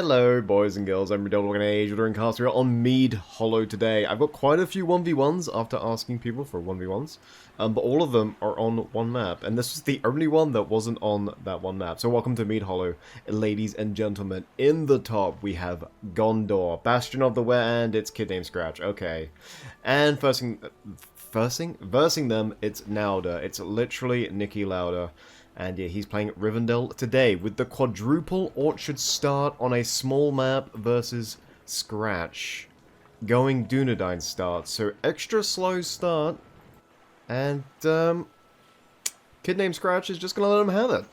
Hello, boys and girls. I'm RuudDevil and Age. We're doing cast. We're on Mead Hollow today. I've got quite a few 1v1s after asking people for 1v1s, but all of them are on one map, and this was the only one that wasn't on that one map. So welcome to Mead Hollow, ladies and gentlemen. In the top, we have Gondor, Bastion of the Were, and its kid named Scratch. Okay, and versing them, it's Nauda. It's literally Nicky Lauda. And yeah, he's playing Rivendell today with the quadruple orchard start on a small map versus Scratch. Going Dunedain start, so extra slow start. And kid named Scratch is just gonna let him have it.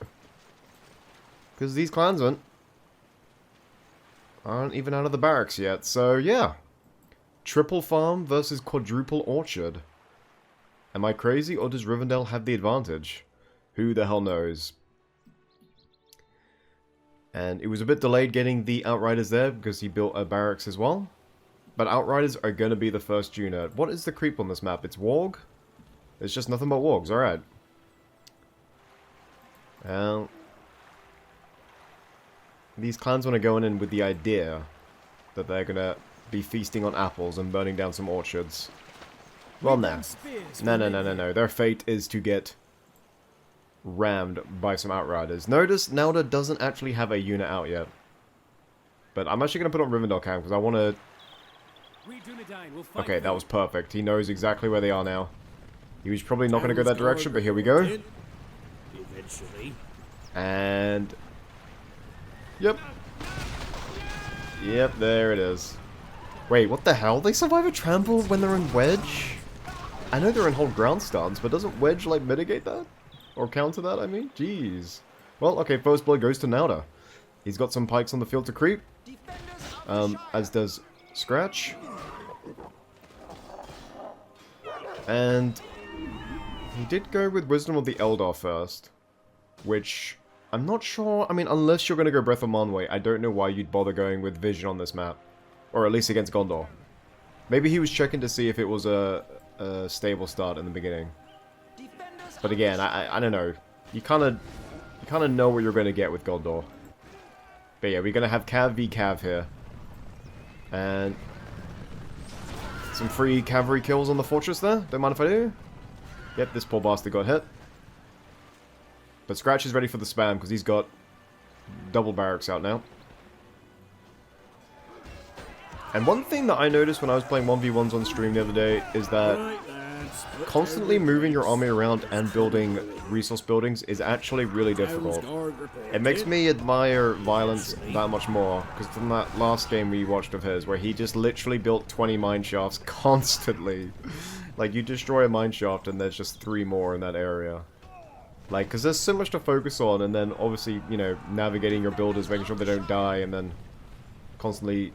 Because these clansmen aren't even out of the barracks yet, so yeah. Triple farm versus quadruple orchard. Am I crazy, or does Rivendell have the advantage? Who the hell knows? And it was a bit delayed getting the Outriders there because he built a barracks as well. But Outriders are going to be the first unit. What is the creep on this map? It's Warg? It's just nothing but Wargs, alright. Well, these clansmen are going in with the idea that they're going to be feasting on apples and burning down some orchards. Well, no. No. Their fate is to get rammed by some Outriders. Notice Nauda doesn't actually have a unit out yet. But I'm actually going to put on Rivendell camp because I want to... Okay, that was perfect. He knows exactly where they are now. He was probably not going to go that direction, but here we go. And... Yep. Yep, there it is. Wait, what the hell? They survive a trample when they're in Wedge? I know they're in hold ground stance, but doesn't Wedge, like, mitigate that? Or counter that, I mean? Jeez. Well, okay, first blood goes to Nauda. He's got some pikes on the field to creep. As does Scratch. And he did go with Wisdom of the Eldar first. Which, I'm not sure, I mean, unless you're going to go Breath of Manwë, I don't know why you'd bother going with Vision on this map. Or at least against Gondor. Maybe he was checking to see if it was a stable start in the beginning. But again, I don't know. You kind of know what you're going to get with Gondor. But yeah, we're going to have Cav v Cav here. And some free cavalry kills on the fortress there. Don't mind if I do. Yep, this poor bastard got hit. But Scratch is ready for the spam because he's got double barracks out now. And one thing that I noticed when I was playing 1v1s on stream the other day is that constantly moving your army around and building resource buildings is actually really difficult. It makes me admire Violence that much more, because from that last game we watched of his, where he just literally built 20 mine shafts constantly. Like, you destroy a mine shaft and there's just 3 more in that area. Like, because there's so much to focus on, and then obviously, you know, navigating your builders, making sure they don't die, and then constantly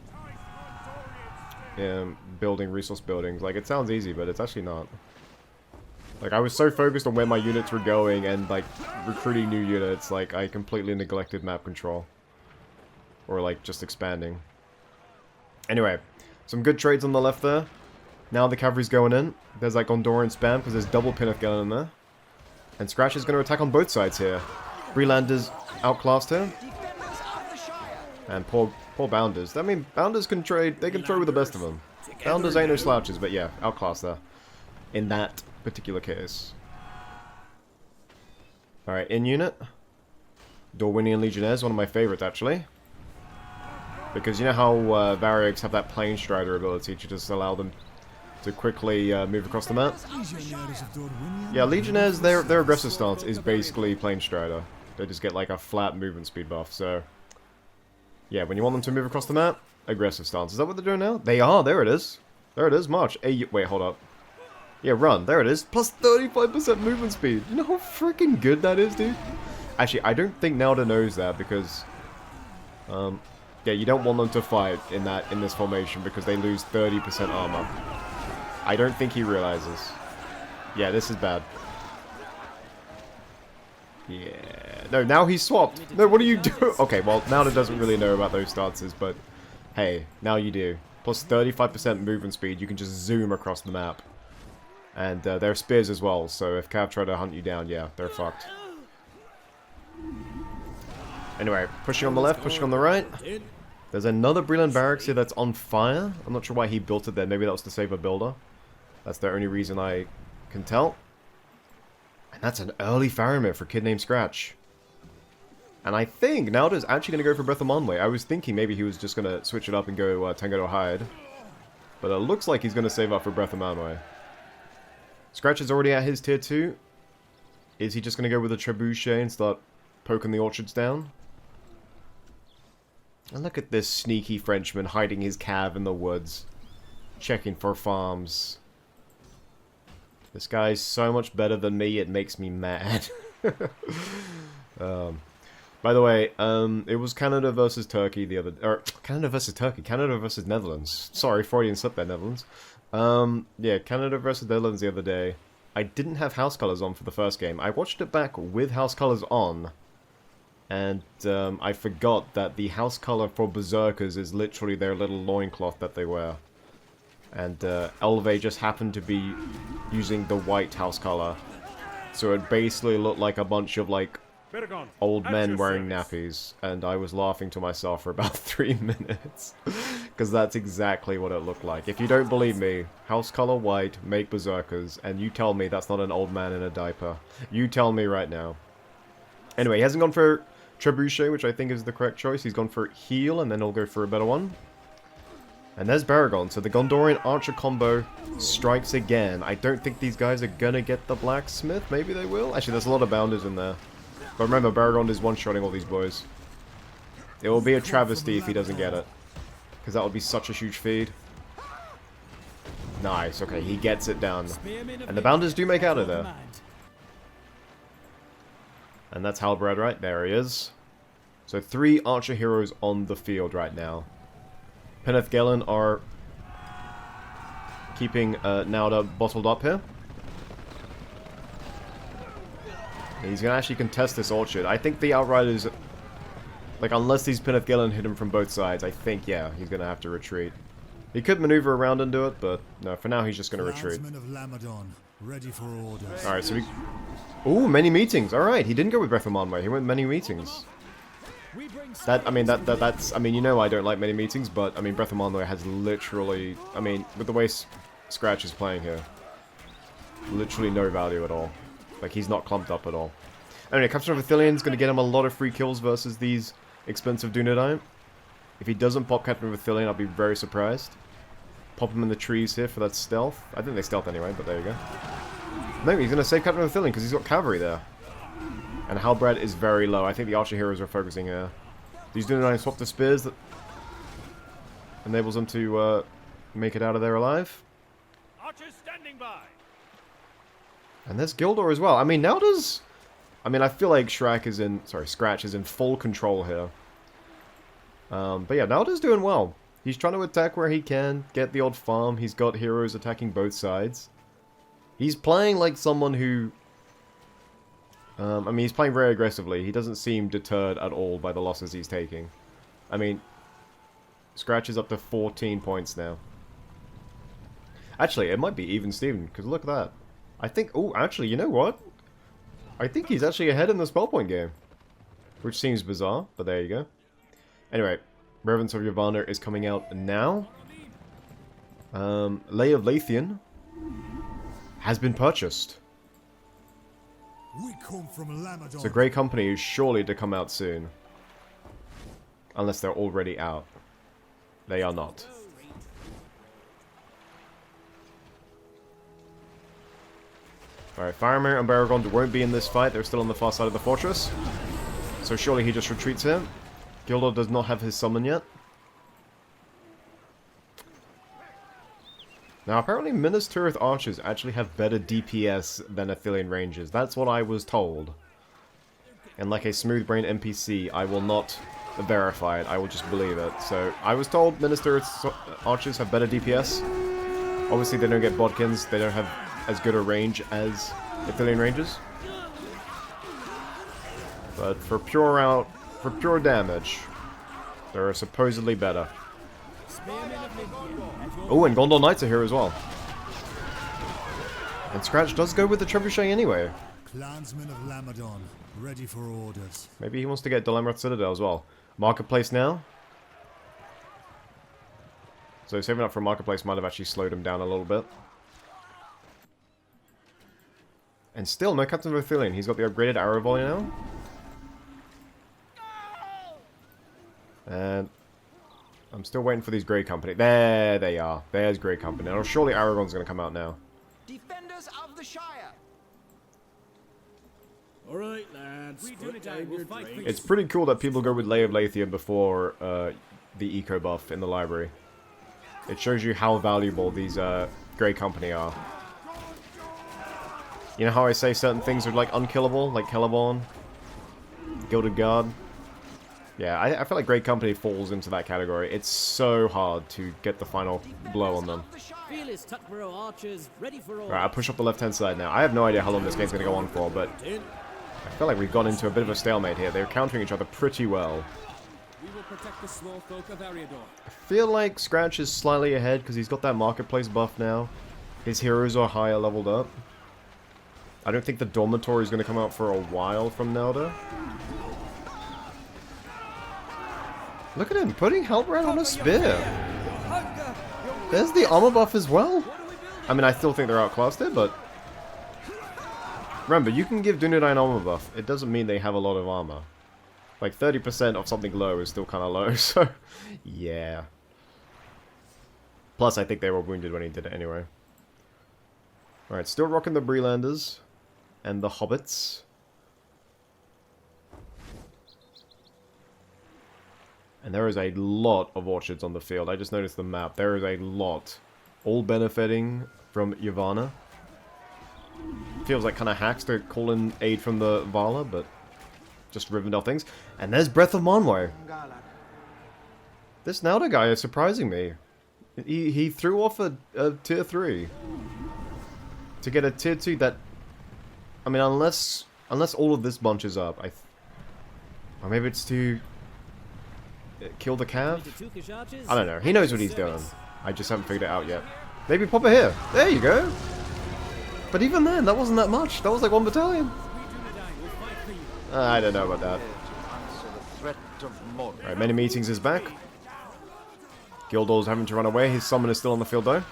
building resource buildings. Like, it sounds easy, but it's actually not. Like, I was so focused on where my units were going and, like, recruiting new units, like, I completely neglected map control. Or, like, just expanding. Anyway, some good trades on the left there. Now the cavalry's going in. There's, like, Gondorian spam, because there's double Pinnock gun in there. And Scratch is going to attack on both sides here. Brelanders outclassed here. And poor Bounders. I mean, Bounders can trade, they can trade with the best of them. Bounders ain't no slouches, but yeah, outclassed there. In that particular case. Alright, in unit. Dorwinian Legionnaires, one of my favorites actually. Because you know how Variags have that Plane Strider ability to just allow them to quickly move across the map? Yeah, Legionnaires, their aggressive stance is basically Plane Strider. They just get like a flat movement speed buff, so... Yeah, when you want them to move across the map, aggressive stance. Is that what they're doing now? They are, there it is. There it is, march. Hey, wait, hold up. Yeah, run. There it is. Plus 35% movement speed. You know how freaking good that is, dude? Actually, I don't think Nauda knows that because... yeah, you don't want them to fight in this formation because they lose 30% armor. I don't think he realizes. Yeah, this is bad. Yeah. No, now he's swapped. No, what are you doing? Okay, well, Nauda doesn't really know about those stances, but... Hey, now you do. Plus 35% movement speed, you can just zoom across the map. And there are spears as well, so if Cav try to hunt you down, yeah, they're fucked. Anyway, pushing on the left, pushing on the right. There's another Breland Barracks here that's on fire. I'm not sure why he built it there. Maybe that was to save a builder. That's the only reason I can tell. And that's an early Faramir for a kid named Scratch. And I think Nauta's actually going to go for Breath of Manwë. I was thinking maybe he was just going to switch it up and go Tango to Hide. But it looks like he's going to save up for Breath of Manwë. Scratch is already at his tier 2. Is he just going to go with a Trebuchet and start poking the orchards down? And look at this sneaky Frenchman hiding his cav in the woods. Checking for farms. This guy's so much better than me, it makes me mad. By the way, it was Canada versus Turkey the other... Or, Canada versus Turkey. Canada versus Netherlands. Sorry, Freudian slip there, Netherlands. Yeah, Canada versus Netherlands the other day. I didn't have house colors on for the first game. I watched it back with house colors on. And I forgot that the house color for Berserkers is literally their little loincloth that they wear. And Elve just happened to be using the white house color. So it basically looked like a bunch of, like, old men wearing nappies. And I was laughing to myself for about 3 minutes. Because that's exactly what it looked like. If you don't believe me, house color white, make Berserkers, and you tell me that's not an old man in a diaper. You tell me right now. Anyway, he hasn't gone for Trebuchet, which I think is the correct choice. He's gone for Heal, and then he'll go for a better one. And there's Baragon. So the Gondorian Archer combo strikes again. I don't think these guys are gonna get the Blacksmith. Maybe they will. Actually, there's a lot of Bounders in there. But remember, Baragon is one-shotting all these boys. It will be a travesty if he doesn't get it. Because that would be such a huge feed. Nice. Okay, he gets it down. And the Bounders do make out of there. And that's Halbrad right there he is. So 3 Archer heroes on the field right now. Peneth Galen are keeping Nauta bottled up here. He's going to actually contest this orchard. I think the Outriders, like, unless these Peneth Galen hit him from both sides, I think, yeah, he's going to have to retreat. He could maneuver around and do it, but no, for now he's just going to retreat. Alright, so we... Ooh, many meetings. Alright, he didn't go with Breath of Manwë. He went many meetings. That, I mean, that's... I mean, you know I don't like many meetings, but, I mean, Breath of Manwë has literally... I mean, with the way Scratch is playing here, literally no value at all. Like, he's not clumped up at all. Anyway, Captain of Athelian's going to get him a lot of free kills versus these expensive Dunedain. If he doesn't pop Captain of Athelian, I'll be very surprised. Pop him in the trees here for that stealth. I think they stealth anyway, but there you go. No, he's going to save Captain of Athelian because he's got cavalry there. And Halbrad is very low. I think the Archer heroes are focusing here. These Dunedain swap the spears that enables them to make it out of there alive. Archers standing by. And there's Gildor as well. I mean, now does... I mean, I feel like Scratch is in full control here. But yeah, Nauda's doing well. He's trying to attack where he can, get the odd farm. He's got heroes attacking both sides. He's playing like someone who... I mean, he's playing very aggressively. He doesn't seem deterred at all by the losses he's taking. I mean, Scratch is up to 14 points now. Actually, it might be even Steven, because look at that. I think... Oh, actually, you know what? I think he's actually ahead in the spell point game. Which seems bizarre, but there you go. Anyway, Reverence of Yavanna is coming out now. Lay of Lathian has been purchased. So Grey Company is surely to come out soon. Unless they're already out. They are not. Alright, Faramir and Baragon won't be in this fight. They're still on the far side of the fortress. So surely he just retreats here. Gildor does not have his summon yet. Now, apparently Minas Tirith archers actually have better DPS than Athelian rangers. That's what I was told. And like a smooth brain NPC, I will not verify it. I will just believe it. So, I was told Minas Tirith archers have better DPS. Obviously, they don't get bodkins. They don't have as good a range as Athelian rangers. But for pure damage, they're supposedly better. Oh, and Gondor Knights are here as well. And Scratch does go with the Trebuchet anyway. Clansmen of Lamadon, ready for orders. Maybe he wants to get Dalamoth Citadel as well. Marketplace now. So saving up for Marketplace might have actually slowed him down a little bit. And still, no Captain Verthilion. He's got the upgraded arrow volley now. And I'm still waiting for these Grey Company. There they are. There's Grey Company. Now, surely Aragorn's going to come out now. Defenders of the Shire. All right, lads. Put down your drink. It's pretty cool that people go with Lay of Lathian before the eco buff in the library. It shows you how valuable these Grey Company are. You know how I say certain things are like unkillable, like Celeborn, Gilded Guard? Yeah, I feel like Grey Company falls into that category. It's so hard to get the final blow on them. Fearless Tuckborough archers ready for all. Right, I'll push up the left-hand side now. I have no idea how long this game's going to go on for, but I feel like we've gone into a bit of a stalemate here. They're countering each other pretty well. We will protect the small folk of Ariador. I feel like Scratch is slightly ahead because he's got that Marketplace buff now. His heroes are higher leveled up. I don't think the Dormitory is going to come out for a while from Nelda. Look at him, putting Halbrand on a spear. There's the armor buff as well. I mean, I still think they're outclassed there, but... Remember, you can give Dunedain armor buff. It doesn't mean they have a lot of armor. Like, 30% of something low is still kind of low, so... yeah. Plus, I think they were wounded when he did it anyway. Alright, still rocking the Brelanders. And the Hobbits. And there is a lot of orchards on the field. I just noticed the map. There is a lot. All benefiting from Yavanna. Feels like kind of hacks to call in aid from the Vala, but just Rivendell things. And there's Breath of Manwë. This Nelda guy is surprising me. He threw off a tier 3. To get a tier 2 that... I mean, unless all of this bunches up, or maybe it's to... kill the Cav? I don't know. He knows what he's doing. I just haven't figured it out yet. Maybe pop it here. There you go. But even then, that wasn't that much. That was like 1 battalion. I don't know about that. Alright, Many Meetings is back. Gildor's having to run away. His summon is still on the field though.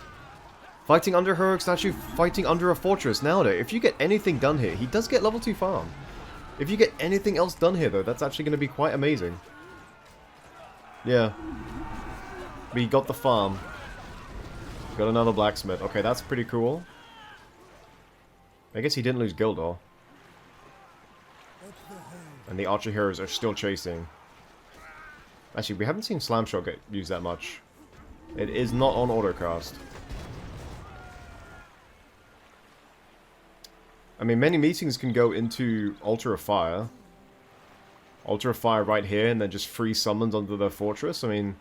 Fighting under heroic statue, fighting under a fortress. Nowadays, if you get anything done here, he does get level 2 farm. If you get anything else done here though, that's actually going to be quite amazing. Yeah. We got the farm. Got another blacksmith. Okay, that's pretty cool. I guess he didn't lose Gildor. And the archer heroes are still chasing. Actually, we haven't seen Slamshot get used that much. It is not on autocast. I mean, Many Meetings can go into Altar of Fire. Altar of Fire right here, and then just free summons onto the fortress. I mean,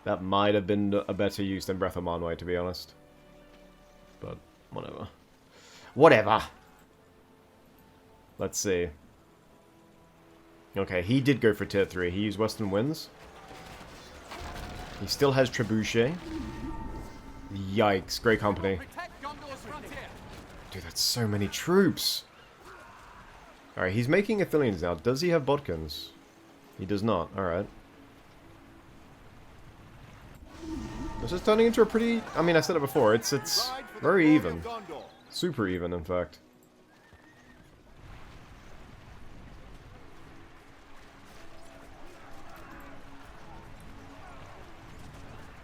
that might have been a better use than Breath of Manwë, to be honest. But, whatever. Whatever! Let's see. Okay, he did go for tier 3. He used Western Winds. He still has Trebuchet. Yikes, Grey Company. Dude, that's so many troops! Alright, he's making Athelians now. Does he have Bodkins? He does not. Alright. This is turning into a pretty... I mean, I said it before. It's very even. Super even, in fact.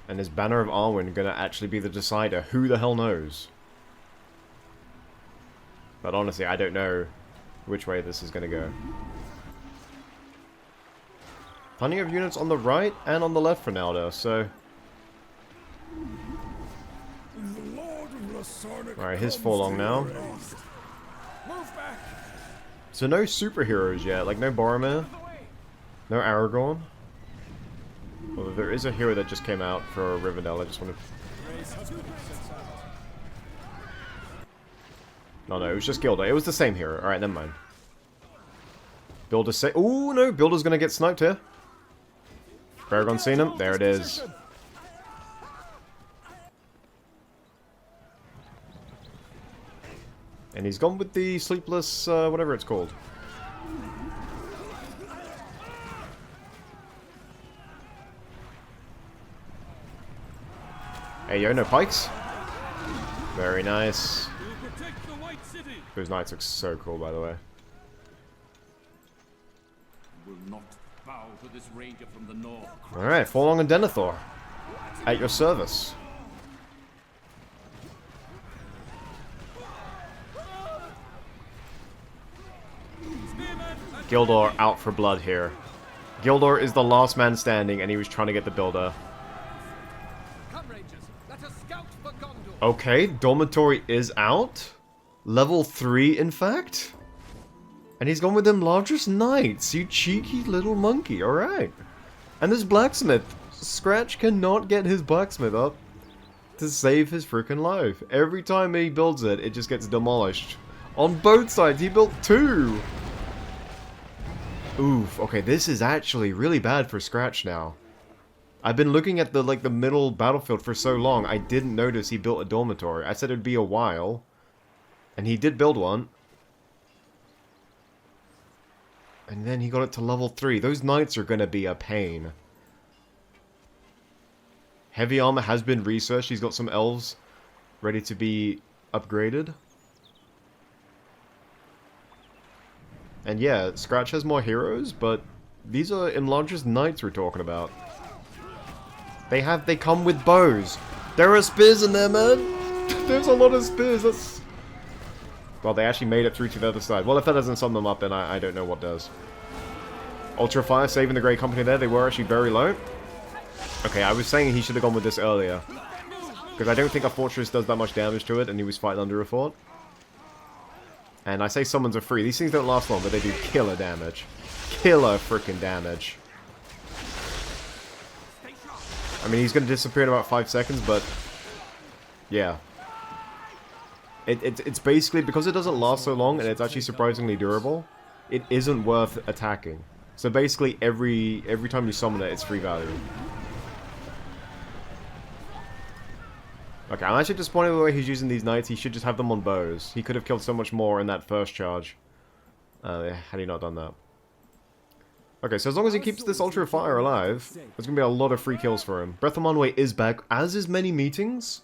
And is Banner of Arwen gonna actually be the decider? Who the hell knows? But honestly, I don't know which way this is gonna go. Plenty of units on the right and on the left for Naldo, so... Alright, his Forlong now. So no superheroes yet, like no Boromir, no Aragorn. Although there is a hero that just came out for Rivendell, I just want to... No, it was just Gilda. It was the same hero. Alright, never mind. Builder say... Ooh, no, Builder's gonna get sniped here. Paragon seen him? There it is. And he's gone with the Sleepless, whatever it's called. Hey, yo, no pikes. Very nice. We'll protect the White City. Those knights look so cool, by the way. Will not bow to this ranger from the north. Alright, Forlong and Denethor. At your service. Gildor out for blood here. Gildor is the last man standing, and he was trying to get the builder. Come, Rangers. Let us scout for Gondor. Okay, Dormitory is out. Level 3, in fact. And he's gone with them largest knights, you cheeky little monkey, alright. And this blacksmith. Scratch cannot get his blacksmith up to save his freaking life. Every time he builds it, it just gets demolished. On both sides, he built 2. Oof, okay, this is actually really bad for Scratch now. I've been looking at the middle battlefield for so long, I didn't notice he built a dormitory. I said it'd be a while. And he did build one. And then he got it to level 3. Those knights are gonna be a pain. Heavy armor has been researched. He's got some elves ready to be upgraded. And yeah, Scratch has more heroes, but these are enlarged knights we're talking about. They come with bows. There are spears in there, man. There's a lot of spears. That's... Well, they actually made it through to the other side. Well, if that doesn't sum them up, then I don't know what does. Ultra Fire saving the Grey Company there. They were actually very low. Okay, I was saying he should have gone with this earlier. Because I don't think a fortress does that much damage to it, and he was fighting under a fort. And I say summons are free. These things don't last long, but they do killer damage. Killer freaking damage. I mean, he's going to disappear in about 5 seconds, but... Yeah. It's basically, because it doesn't last so long, and it's actually surprisingly durable, it isn't worth attacking. So basically, every time you summon it, it's free value. Okay, I'm actually disappointed with the way he's using these knights. He should just have them on bows. He could have killed so much more in that first charge. Had he not done that. Okay, so as long as he keeps this Ultra Fire alive, there's going to be a lot of free kills for him. Breath of Manwë is back, as is many meetings.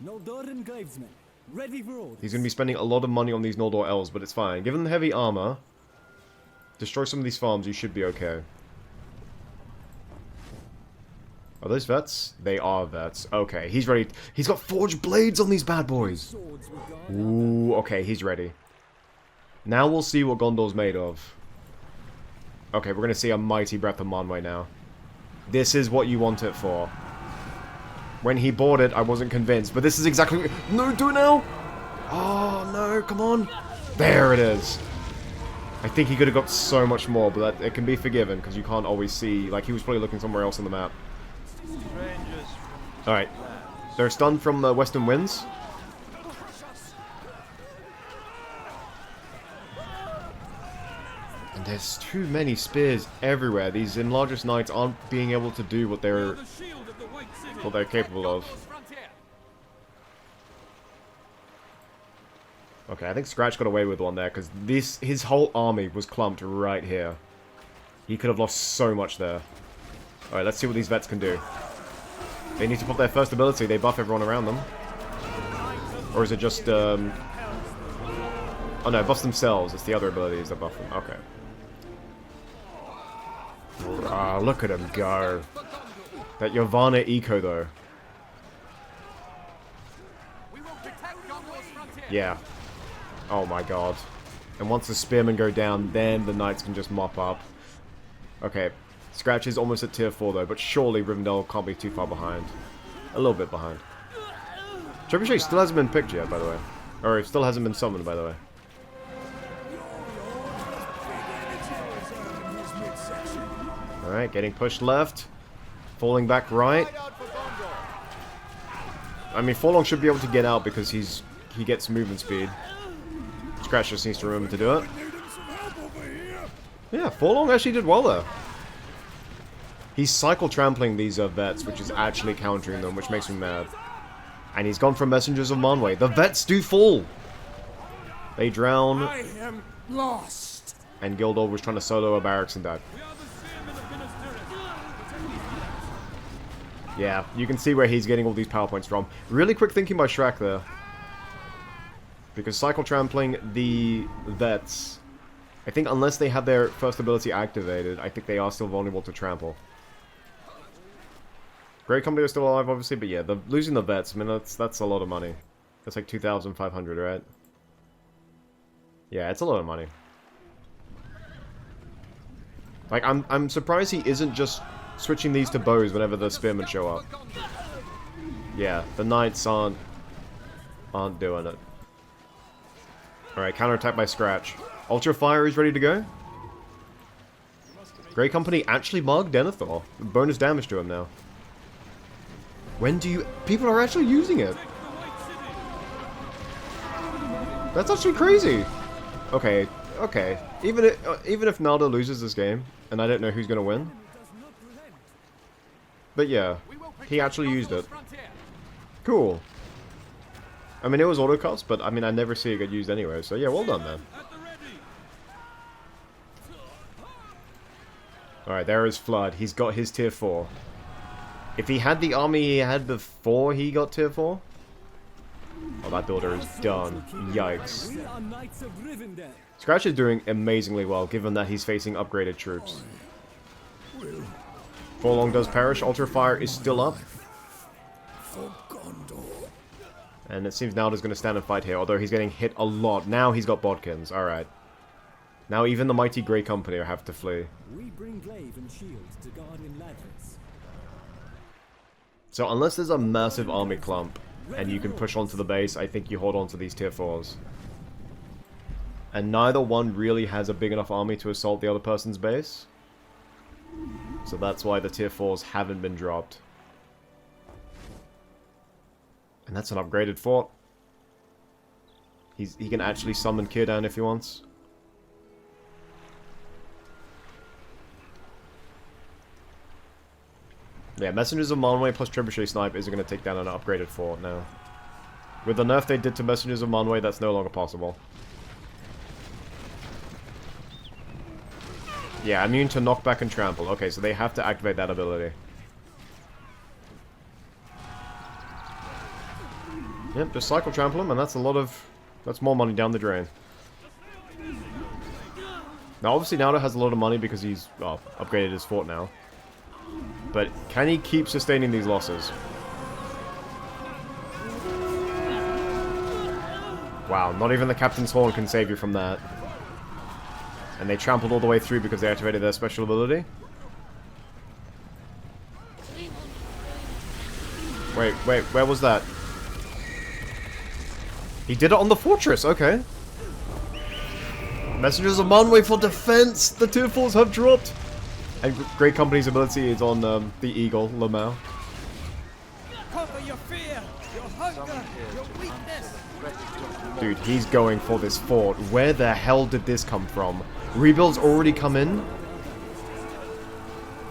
Noldoran Gravesmen, ready for orders. He's going to be spending a lot of money on these Noldor elves, but it's fine. Give them the heavy armor. Destroy some of these farms, you should be okay. Are those vets? They are vets. Okay, he's ready. He's got forged blades on these bad boys. Ooh, okay, he's ready. Now we'll see what Gondor's made of. Okay, we're going to see a mighty Breath of Manwë now. This is what you want it for. When he bought it, I wasn't convinced, but this is exactly... No, do it now! Oh, no, come on. There it is. I think he could have got so much more, but it can be forgiven, because you can't always see... Like, he was probably looking somewhere else on the map. Alright. They're stunned from the western winds. And there's too many spears everywhere. These enlarged knights aren't being able to do what they're capable of. Okay, I think Scratch got away with one there, because his whole army was clumped right here. He could have lost so much there. Alright, let's see what these vets can do. They need to pop their first ability, they buff everyone around them. Or is it just, Oh no, it buffs themselves, it's the other abilities that buff them, okay. Ah, look at him go. That Yavanna eco, though. Yeah. Oh my god. And once the spearmen go down, then the knights can just mop up. Okay. Scratch is almost at tier 4 though, but surely Rivendell can't be too far behind. A little bit behind. Trebuchet still hasn't been picked yet, by the way. Or it still hasn't been summoned, by the way. Alright, getting pushed left. Falling back right. I mean, Forlong should be able to get out because he gets movement speed. Scratch just needs to remember to do it. Yeah, Forlong actually did well there. He's cycle trampling these vets, which is actually countering them, which makes me mad. And he's gone for Messengers of Manwë. The vets do fall! They drown. I am lost. And Gildor was trying to solo a barracks and died. Yeah, you can see where he's getting all these power points from. Really quick thinking by Shrek there. Because cycle trampling the vets, I think unless they have their first ability activated, I think they are still vulnerable to trample. Great Company are still alive, obviously, but yeah, losing the vets, I mean, that's a lot of money. That's like 2,500, right? Yeah, it's a lot of money. Like, I'm surprised he isn't just switching these to bows whenever the spearmen show up. Yeah, the knights aren't doing it. Alright, counterattack by Scratch. Ultra Fire is ready to go. Grey Company actually marked Denethor. Bonus damage to him now. When do you... People are actually using it. That's actually crazy. Okay, okay. Even if Naldo loses this game, and I don't know who's going to win. But yeah, he actually used it. Cool. I mean, it was auto cost, but I mean, I never see it get used anyway. So yeah, well done, man. Alright, there is Flood. He's got his tier 4. If he had the army he had before he got tier 4... Oh, that builder is done. Yikes. Scratch is doing amazingly well, given that he's facing upgraded troops. Forlong does perish. Ultra Fire is still up. And it seems Naldo's going to stand and fight here, although he's getting hit a lot. Now he's got Bodkins. Alright. Now even the mighty Grey Company have to flee. We bring glaive and shields to guard in ladders. So unless there's a massive army clump, and you can push onto the base, I think you hold on to these tier 4s. And neither one really has a big enough army to assault the other person's base. So that's why the tier 4s haven't been dropped. And that's an upgraded fort. He can actually summon Kirdan if he wants. Yeah, Messengers of Manwë plus Trebuchet Snipe isn't going to take down an upgraded fort now. With the nerf they did to Messengers of Manwë, that's no longer possible. Yeah, immune to knockback and trample. Okay, so they have to activate that ability. Yep, just cycle trample him, and that's a lot of... That's more money down the drain. Now, obviously, Naldo has a lot of money because he's, well, upgraded his fort now. But can he keep sustaining these losses? Wow, not even the Captain's Horn can save you from that. And they trampled all the way through because they activated their special ability. Wait, where was that? He did it on the fortress, okay. Messengers of Manwë for defense! The tier 4s have dropped! And Great Company's ability is on the Eagle, Lamau. Conquer your fear, your hunger, your weakness. Dude, he's going for this fort. Where the hell did this come from? Rebuild's already come in?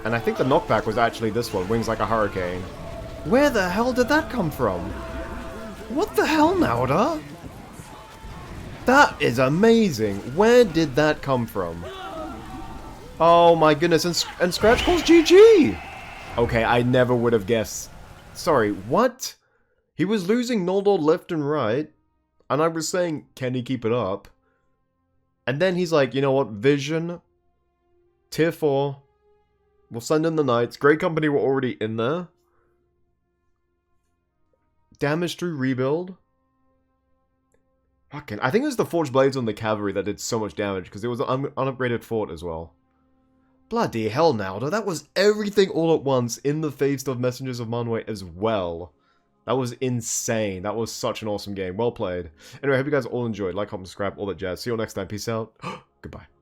And I think the knockback was actually this one, Wings Like a Hurricane. Where the hell did that come from? What the hell, Naldo? That is amazing. Where did that come from? Oh my goodness, and Scratch calls GG! Okay, I never would have guessed. Sorry, what? He was losing Noldor left and right, and I was saying, can he keep it up? And then he's like, you know what, Vision, tier 4, we'll send in the Knights. Great Company were already in there. Damage through rebuild. Fucking, I think it was the Forged Blades on the Cavalry that did so much damage, because it was an unupgraded fort as well. Bloody hell, Naldo, that was everything all at once in the face of Messengers of Manwë as well. That was insane. That was such an awesome game. Well played. Anyway, I hope you guys all enjoyed. Like, comment, subscribe, all that jazz. See you all next time. Peace out. Goodbye.